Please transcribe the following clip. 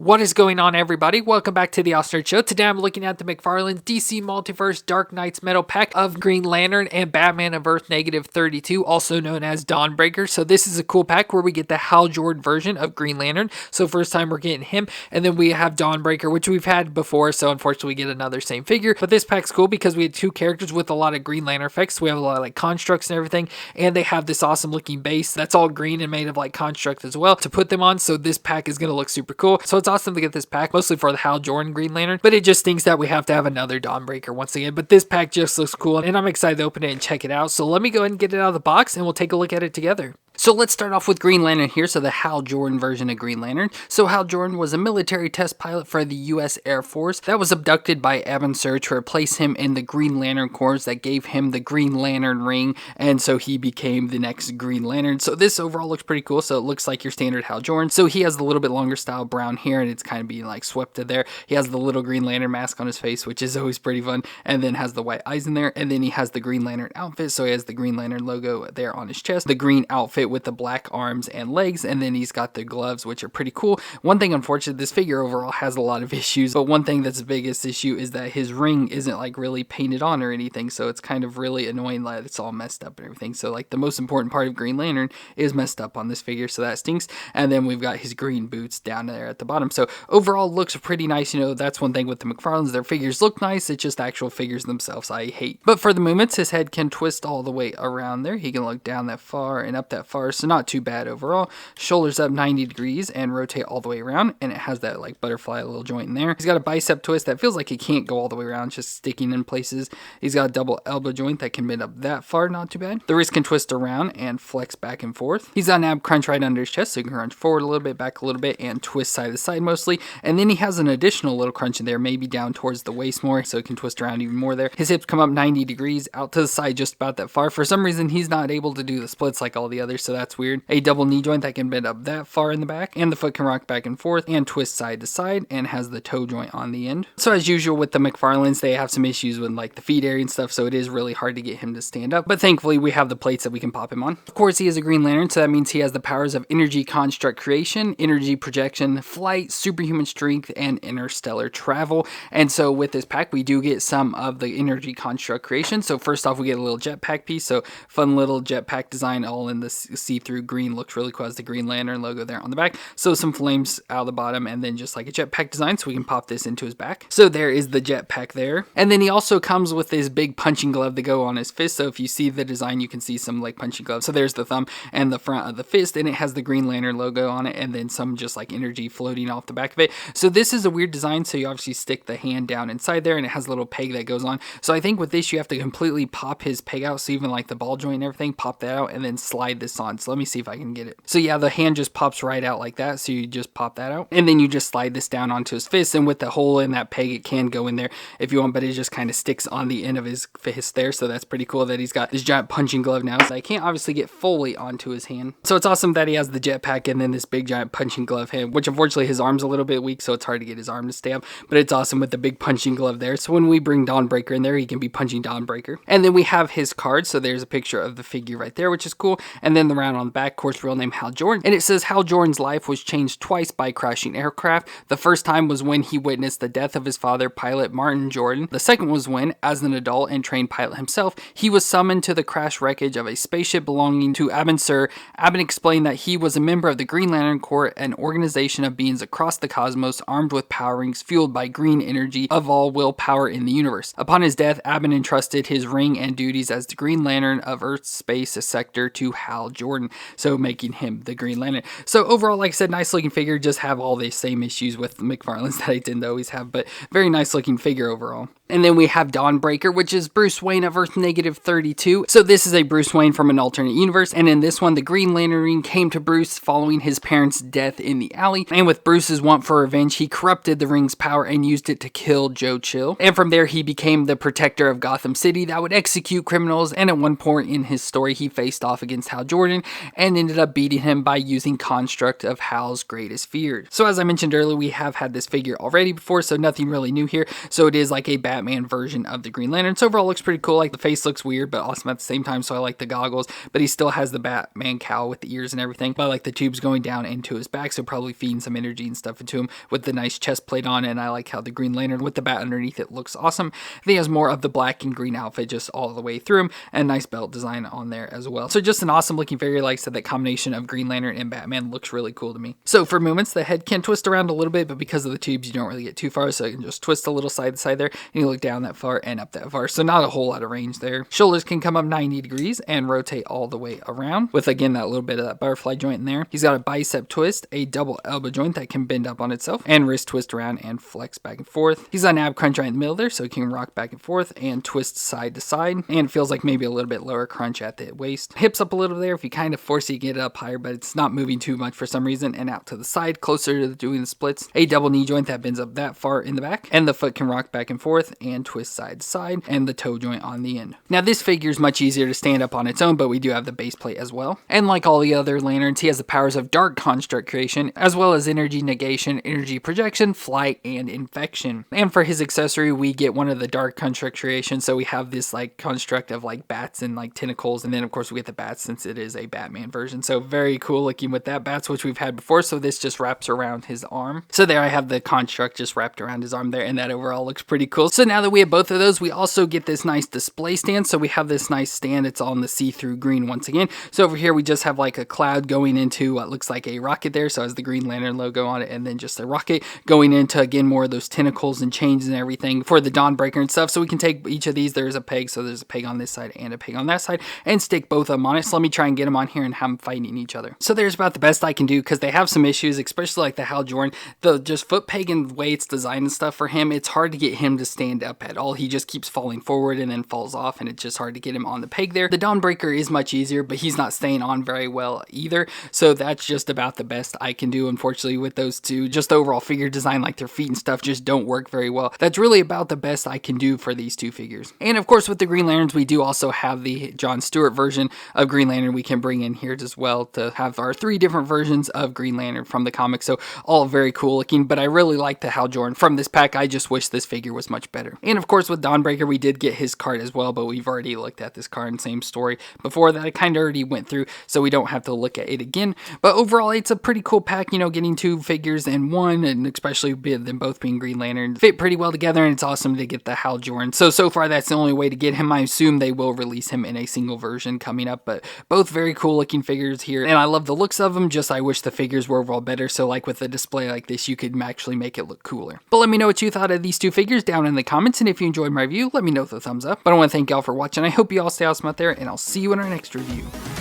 What is going on, everybody? Welcome back to the Ostrich Show. Today I'm looking at the McFarlane DC Multiverse Dark Knights Metal Pack of Green Lantern and Batman of Earth -32, also known as Dawnbreaker. So this is a cool pack where we get the Hal Jordan version of Green Lantern. So first time we're getting him. And then we have Dawnbreaker, which we've had before. So unfortunately we get another same figure. But this pack's cool because we had two characters with a lot of Green Lantern effects. We have a lot of like constructs and everything. And they have this awesome looking base that's all green and made of like construct as well to put them on. So this pack is going to look super cool. So it's awesome to get this pack, mostly for the Hal Jordan Green Lantern, but it just stinks that we have to have another Dawnbreaker once again. But this pack just looks cool, and I'm excited to open it and check it out. So let me go ahead and get it out of the box, and we'll take a look at it together. So let's start off with Green Lantern here, so the Hal Jordan version of Green Lantern. So Hal Jordan was a military test pilot for the US Air Force that was abducted by Abin Sur to replace him in the Green Lantern Corps that gave him the Green Lantern ring, and so he became the next Green Lantern. So this overall looks pretty cool, so it looks like your standard Hal Jordan. So he has the little bit longer style brown hair, and it's kind of being like swept to there. He has the little Green Lantern mask on his face, which is always pretty fun, and then has the white eyes in there, and then he has the Green Lantern outfit, so he has the Green Lantern logo there on his chest, the green outfit with the black arms and legs, and then he's got the gloves, which are pretty cool. One thing, unfortunately, this figure overall has a lot of issues, but one thing that's the biggest issue is that his ring isn't like really painted on or anything, so it's kind of really annoying that it's all messed up and everything. So like the most important part of Green Lantern is messed up on this figure, so that stinks. And then we've got his green boots down there at the bottom. So overall looks pretty nice. You know, that's one thing with the McFarlanes, their figures look nice, it's just actual figures themselves I hate. But for the movements, his head can twist all the way around there. He can look down that far and up that far, so not too bad overall. Shoulders up 90 degrees and rotate all the way around, and it has that like butterfly little joint in there. He's got a bicep twist that feels like it can't go all the way around, just sticking in places. He's got a double elbow joint that can bend up that far, not too bad. The wrist can twist around and flex back and forth. He's got an ab crunch right under his chest, so he can crunch forward a little bit, back a little bit, and twist side to side mostly. And then he has an additional little crunch in there, maybe down towards the waist more, so he can twist around even more there. His hips come up 90 degrees out to the side just about that far. For some reason, he's not able to do the splits like all the others, so that's weird. A double knee joint that can bend up that far in the back, and the foot can rock back and forth and twist side to side, and has the toe joint on the end. So as usual with the McFarlanes, they have some issues with like the feet area and stuff, so it is really hard to get him to stand up, but thankfully we have the plates that we can pop him on. Of course, he is a Green Lantern, so that means he has the powers of energy construct creation, energy projection, flight, superhuman strength, and interstellar travel. And so with this pack, we do get some of the energy construct creation. So first off, we get a little jetpack piece, so fun little jetpack design, all in the see-through green, looks really cool, as the Green Lantern logo there on the back. So some flames out the bottom, and then just like a jetpack design, so we can pop this into his back. So there is the jetpack there. And then he also comes with this big punching glove to go on his fist. So if you see the design, you can see some like punching gloves. So there's the thumb and the front of the fist, and it has the Green Lantern logo on it, and then some just like energy floating off the back of it. So this is a weird design, so you obviously stick the hand down inside there, and it has a little peg that goes on. So I think with this, you have to completely pop his peg out, so even like the ball joint and everything, pop that out, and then slide this on. So let me see if I can get it. So yeah, the hand just pops right out like that, so you just pop that out, and then you just slide this down onto his fist, and with the hole in that peg, it can go in there if you want, but it just kind of sticks on the end of his fist there. So that's pretty cool that he's got this giant punching glove now, so I can't obviously get fully onto his hand. So it's awesome that he has the jetpack and then this big giant punching glove hand, which unfortunately his arm's a little bit weak, so it's hard to get his arm to stay up, but it's awesome with the big punching glove there. So when we bring Dawnbreaker in there, he can be punching Dawnbreaker. And then we have his card, so there's a picture of the figure right there, which is cool. And then the round on the back, of course, real name Hal Jordan, and it says Hal Jordan's life was changed twice by crashing aircraft. The first time was when he witnessed the death of his father, pilot Martin Jordan. The second was when, as an adult and trained pilot himself, he was summoned to the crash wreckage of a spaceship belonging to Abin Sur. Abin explained that he was a member of the Green Lantern Corps, an organization of beings across the cosmos armed with power rings fueled by green energy of all willpower in the universe. Upon his death, Abin entrusted his ring and duties as the Green Lantern of Earth's space sector to Hal Jordan, so making him the Green Lantern. So overall, like I said, nice looking figure, just have all the same issues with McFarlane's that I tend to always have, but very nice looking figure overall. And then we have Dawnbreaker, which is Bruce Wayne of Earth -32. So this is a Bruce Wayne from an alternate universe, and in this one, the Green Lantern ring came to Bruce following his parents' death in the alley, and with Bruce's want for revenge, he corrupted the ring's power and used it to kill Joe Chill. And from there, he became the protector of Gotham City that would execute criminals, and at one point in his story, he faced off against Hal Jordan and ended up beating him by using construct of Hal's greatest fear. So as I mentioned earlier, we have had this figure already before, so nothing really new here. So it is like a Batman Batman version of the Green Lantern. So overall looks pretty cool. Like the face looks weird but awesome at the same time, so I like the goggles, but he still has the Batman cowl with the ears and everything, but I like the tubes going down into his back, so probably feeding some energy and stuff into him with the nice chest plate on. And I like how the Green Lantern with the bat underneath it looks awesome. Then he has more of the black and green outfit just all the way through him, and nice belt design on there as well. So just an awesome looking figure. Like I said, that combination of Green Lantern and Batman looks really cool to me. So for movements, the head can twist around a little bit, but because of the tubes you don't really get too far, so you can just twist a little side to side there, and you look down that far and up that far, so not a whole lot of range there. Shoulders can come up 90 degrees and rotate all the way around with, again, that little bit of that butterfly joint in there. He's got a bicep twist, a double elbow joint that can bend up on itself, and wrist twist around and flex back and forth. He's got an ab crunch right in the middle there, so he can rock back and forth and twist side to side, and it feels like maybe a little bit lower crunch at the waist. Hips up a little there if you kind of force it, you get it up higher, but it's not moving too much for some reason, and out to the side closer to doing the splits. A double knee joint that bends up that far in the back, and the foot can rock back and forth and twist side to side, and the toe joint on the end. Now this figure is much easier to stand up on its own, but we do have the base plate as well. And like all the other lanterns, he has the powers of dark construct creation, as well as energy negation, energy projection, flight, and infection. And for his accessory, we get one of the dark construct creation, so we have this like construct of like bats and like tentacles, and then of course we get the bats since it is a Batman version. So very cool looking with that. Bats, which we've had before, so this just wraps around his arm. So there I have the construct just wrapped around his arm there, and that overall looks pretty cool. So now that we have both of those, we also get this nice display stand. So we have this nice stand. It's all in the see-through green once again. So over here we just have like a cloud going into what looks like a rocket there, so it has the Green Lantern logo on it, and then just a rocket going into, again, more of those tentacles and chains and everything for the Dawnbreaker and stuff. So we can take each of these. There's a peg, so there's a peg on this side and a peg on that side, and stick both of them on it. So let me try and get them on here and have them fighting each other. So there's about the best I can do, because they have some issues, especially like the Hal Jordan, the just foot peg and the way it's designed and stuff for him. It's hard to get him to stand up at all. He just keeps falling forward and then falls off, and it's just hard to get him on the peg there. The Dawnbreaker is much easier, but he's not staying on very well either. So that's just about the best I can do, unfortunately, with those two. Just the overall figure design, like their feet and stuff, just don't work very well. That's really about the best I can do for these two figures. And of course, with the Green Lanterns, we do also have the John Stewart version of Green Lantern we can bring in here as well, to have our 3 different versions of Green Lantern from the comics. So all very cool looking, but I really like the Hal Jordan from this pack. I just wish this figure was much better. And of course, with Dawnbreaker, we did get his card as well, but we've already looked at this card and same story before that I kind of already went through, so we don't have to look at it again. But overall, it's a pretty cool pack, you know, getting 2 figures in one, and especially them both being Green Lantern fit pretty well together, and it's awesome to get the Hal Jordan. So far that's the only way to get him. I assume they will release him in a single version coming up, but both very cool looking figures here, and I love the looks of them. Just I wish the figures were overall better, so like with a display like this, you could actually make it look cooler. But let me know what you thought of these 2 figures down in the comments, and if you enjoyed my review, let me know with a thumbs up. But I want to thank y'all for watching. I hope you all stay awesome out there, and I'll see you in our next review.